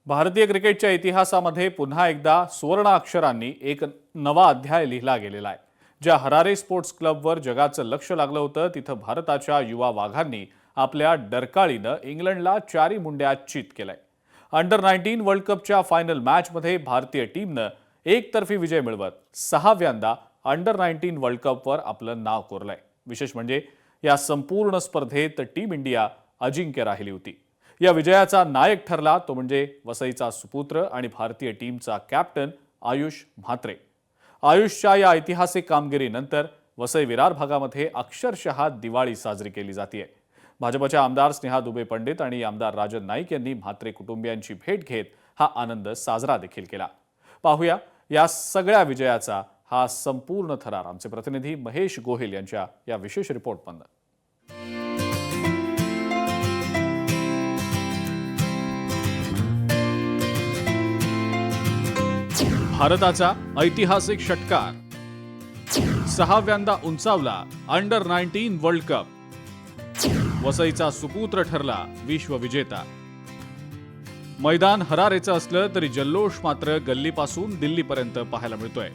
भारतीय क्रिकेटच्या इतिहासामध्ये पुन्हा एकदा सुवर्ण अक्षरांनी एक नवा अध्याय लिहिला गेलेला आहे। ज्या हरारे स्पोर्ट्स क्लबवर जगाचं लक्ष लागलं होतं तिथं भारताच्या युवा वाघांनी आपल्या डरकाळीनं इंग्लंडला चारी मुंड्यात चित केलंय। अंडर 19 वर्ल्ड कपच्या फायनल मॅचमध्ये भारतीय टीमनं एकतर्फी विजय मिळवत 6व्यांदा अंडर 19 वर्ल्ड कपवर आपलं नाव कोरलंय। विशेष म्हणजे या संपूर्ण स्पर्धेत टीम इंडिया अजिंक्य राहिली होती। या विजयाचा नायक ठरला तो म्हणजे वसईचा सुपुत्र आणि भारतीय टीमचा कॅप्टन आयुष म्हात्रे। आयुषच्या या ऐतिहासिक कामगिरीनंतर वसई विरार भागामध्ये अक्षरशः दिवाळी साजरी केली जाते। भाजपच्या आमदार स्नेहा दुबे पंडित आणि आमदार राजन नाईक यांनी म्हात्रे कुटुंबियांची भेट घेत हा आनंद साजरा देखील केला। पाहूया या सगळ्या विजयाचा हा संपूर्ण थरार आमचे प्रतिनिधी महेश गोहिल यांच्या या विशेष रिपोर्टमधून। भारताचा ऐतिहासिक षटकार 6व्यांदा उंचावला अंडर 19 वर्ल्ड कप। वसईचा सुपुत्र ठरला विश्वविजेता। मैदान हरारेचं असलं तरी जल्लोष मात्र गल्लीपासून दिल्लीपर्यंत पाहायला मिळतोय।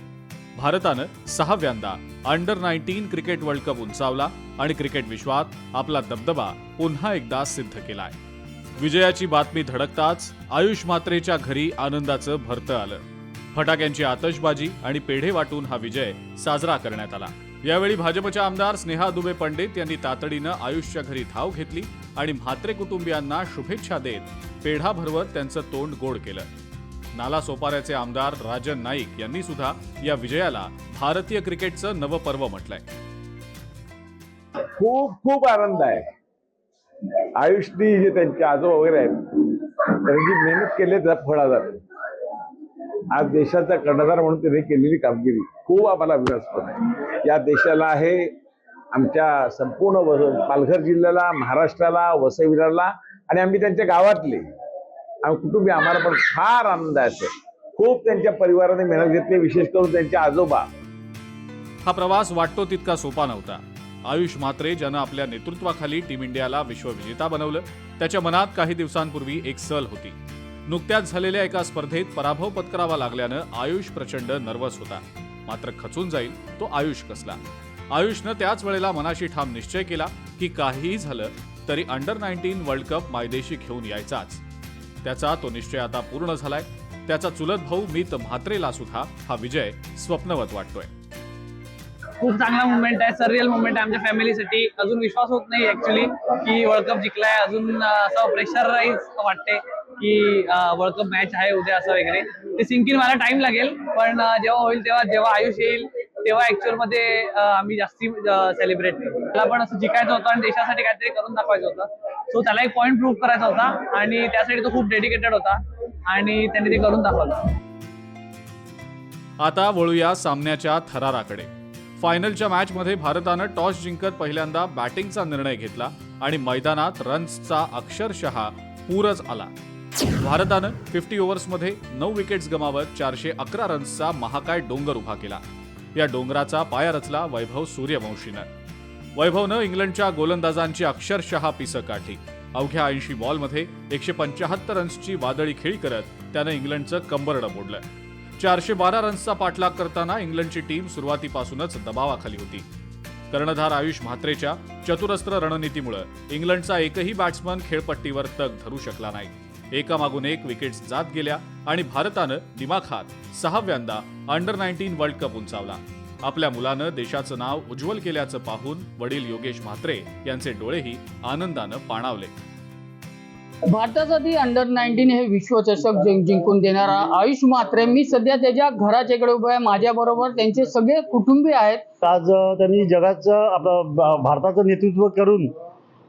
भारतानं 6व्यांदा अंडर 19 क्रिकेट वर्ल्ड कप उंचावला आणि क्रिकेट विश्वात आपला दबदबा पुन्हा एकदा सिद्ध केलाय। विजयाची बातमी धडकताच आयुष म्हात्रेच्या घरी आनंदाचं भरतं आलं। फटाक्यांची आतषबाजी आणि पेढे वाटून हा विजय साजरा करण्यात आला। यावेळी भाजपच्या आमदार स्नेहा दुबे पंडित यांनी तातडीनं आयुषच्या घरी धाव घेतली आणि म्हात्रे कुटुंबियांना शुभेच्छा देत पेढा भरवत त्यांचं तोंड गोड केलं। नाला सोपाऱ्याचे आमदार राजन नाईक यांनी सुद्धा या विजयाला भारतीय क्रिकेटचं नवपर्व म्हटलंय। खूप खूप आनंद आहे। आयुषनी जे त्यांचे आजोबा वगैरे आहेत त्यांनी जी मेहनत केली त्याचा फळ आज आज देशाचा कर्णधार म्हणून त्यांनी केलेली कामगिरी खूप आम्हाला अभिमानास्पद आहे। या देशाला आहे, आमच्या संपूर्ण पालघर जिल्ह्याला, महाराष्ट्राला, वसई विरारला आणि आम्ही त्यांच्या गावातले आम्ही कुटुंबीय आम्हाला पण फार आनंद आहे। खूप त्यांच्या परिवाराने मेहनत घेतली, विशेष करून त्यांचे आजोबा। हा प्रवास वाटतो तितका सोपा नव्हता। आयुष म्हात्रे ज्यानं आपल्या नेतृत्वाखाली टीम इंडियाला विश्वविजेता बनवलं त्याच्या मनात काही दिवसांपूर्वी एक सल होती। नुकत्याच झालेल्या एका स्पर्धेत पराभव पत्करावा लागल्यानं आयुष प्रचंड नर्वस होता। मात्र खचून जाईल तो आयुष कसला। आयुषनं त्याच वेळेला मनाशी ठाम निश्चय केला की काहीही झालं तरी अंडर 19 वर्ल्ड कप मायदेशी घेऊन यायचाच। त्याचा तो निश्चय आता पूर्ण झालाय। त्याचा चुलत भाऊ मित म्हात्रेला सुद्धा हा विजय स्वप्नवत वाटतोय। खूप चांगला मुवमेंट आहे, सररियल मुवमेंट आहे आमच्या फॅमिलीसाठी। अजून विश्वास होत नाही ऍक्च्युली की वर्ल्ड कप जिंकलाय। अजून असं प्रेशराईज वाटते की वर्ल्ड कप मॅच आहे उद्या असं वगैरे। ते सिंकिंग मला टाइम लागेल, पण जेव्हा होईल जेव्हा आयुष येईल तेव्हा ऍक्च्युअल मध्ये आम्ही जास्ती सेलिब्रेट करू। त्याला पण असं जिंकायचं होतं आणि देशासाठी काहीतरी करून दाखवायचं होतं। सो त्याला एक पॉईंट प्रूव्ह करायचा होता आणि त्यासाठी तो खूप डेडिकेटेड होता आणि त्यांनी ते करून दाखवलं। आता वळूया सामन्याच्या थराराकडे। फायनलच्या मॅचमध्ये भारतानं टॉस जिंकत पहिल्यांदा बॅटिंगचा निर्णय घेतला आणि मैदानात रन्सचा अक्षरशः पूरच आला। भारतानं 50 ओव्हर्समध्ये 9 विकेट्स गमावत 411 रन्सचा महाकाय डोंगर उभा केला। या डोंगराचा पाया रचला वैभव सूर्यवंशीनं। वैभवनं इंग्लंडच्या गोलंदाजांची अक्षरशः पिसं काढली। अवघ्या 80 बॉलमध्ये 175 रन्सची वादळी खेळी करत त्यानं इंग्लंडचं कंबरडं मोडलं। 412 रन्सचा पाठलाग करताना इंग्लंडची टीम सुरुवातीपासूनच दबावाखाली होती। कर्णधार आयुष म्हात्रेच्या चतुरस्त्र रणनीतीमुळे इंग्लंडचा एकही बॅट्समन खेळपट्टीवर तग धरू शकला नाही। एकामागून एक विकेट्स जात गेल्या आणि भारतानं दिमाखात 6व्यांदा अंडर 19 वर्ल्ड कप उंचावला। आपल्या मुलानं देशाचं नाव उज्ज्वल केल्याचं पाहून वडील योगेश म्हात्रे यांचे डोळेही आनंदानं पाणावले। भारतासाठी अंडर 19 हे विश्वचषक जिंकून देणारा आयुष म्हात्रे, मी सध्या त्याच्या घराच्या इकडे उभा आहे। माझ्या बरोबर त्यांचे सगळे कुटुंबीय आहेत। आज त्यांनी जगाचं आपलं भारताचं नेतृत्व करून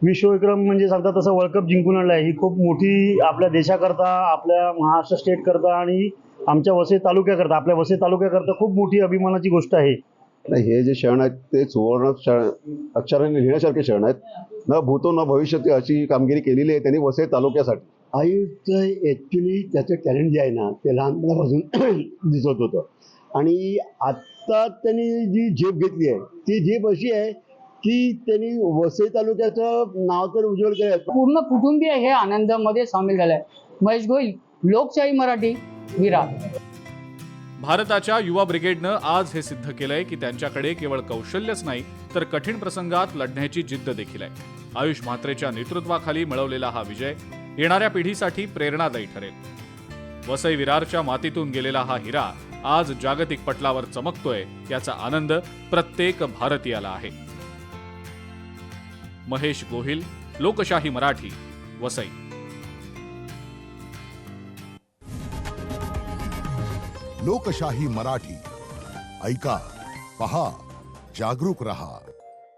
विश्वविक्रम म्हणजे सांगतात तसं वर्ल्ड कप जिंकून आणलं आहे। ही खूप मोठी आपल्या देशाकरता, आपल्या महाराष्ट्र स्टेट करता आणि आमच्या वसई तालुक्याकरता, आपल्या वसई तालुक्याकरता खूप मोठी अभिमानाची गोष्ट आहे। हे जे क्षण आहेत ते सुवर्ण अक्षरांनी लिहिण्यासारखे क्षण आहेत। न भूतो न भविष्यती अशी कामगिरी केलेली आहे त्यांनी वसई तालुक्यासाठी। आयुषचं ॲक्च्युली त्याचं टॅलेंट जे आहे ना ते लहानपणापासून दिसत होतं आणि आत्ता त्यांनी जी झेप घेतली आहे ती झेप अशी आहे की त्यांनी वसई तालुक्याचं नाव तर उज्ज्वल केलं। पूर्ण कुटुंबीय हे आनंदामध्ये सामील झालंय। महेश गोहिल, लोकशाही मराठी, विरार. भारताच्या युवा ब्रिगेडनं आज हे सिद्ध केलंय की त्यांच्याकडे केवळ कौशल्यच नाही तर कठीण प्रसंगात लढण्याची जिद्द देखील आहे. आयुष म्हात्रेच्या नेतृत्वाखाली मिळवलेला हा विजय येणाऱ्या पिढीसाठी प्रेरणादायी ठरेल. वसई विरारच्या मातीतून गेलेला हा हिरा आज जागतिक पटलावर चमकतोय याचा आनंद प्रत्येक भारतीयाला आहे. महेश गोहिल, लोकशाही मराठी, वसई. लोकशाही मराठी ऐका, पहा, जागरूक रहा.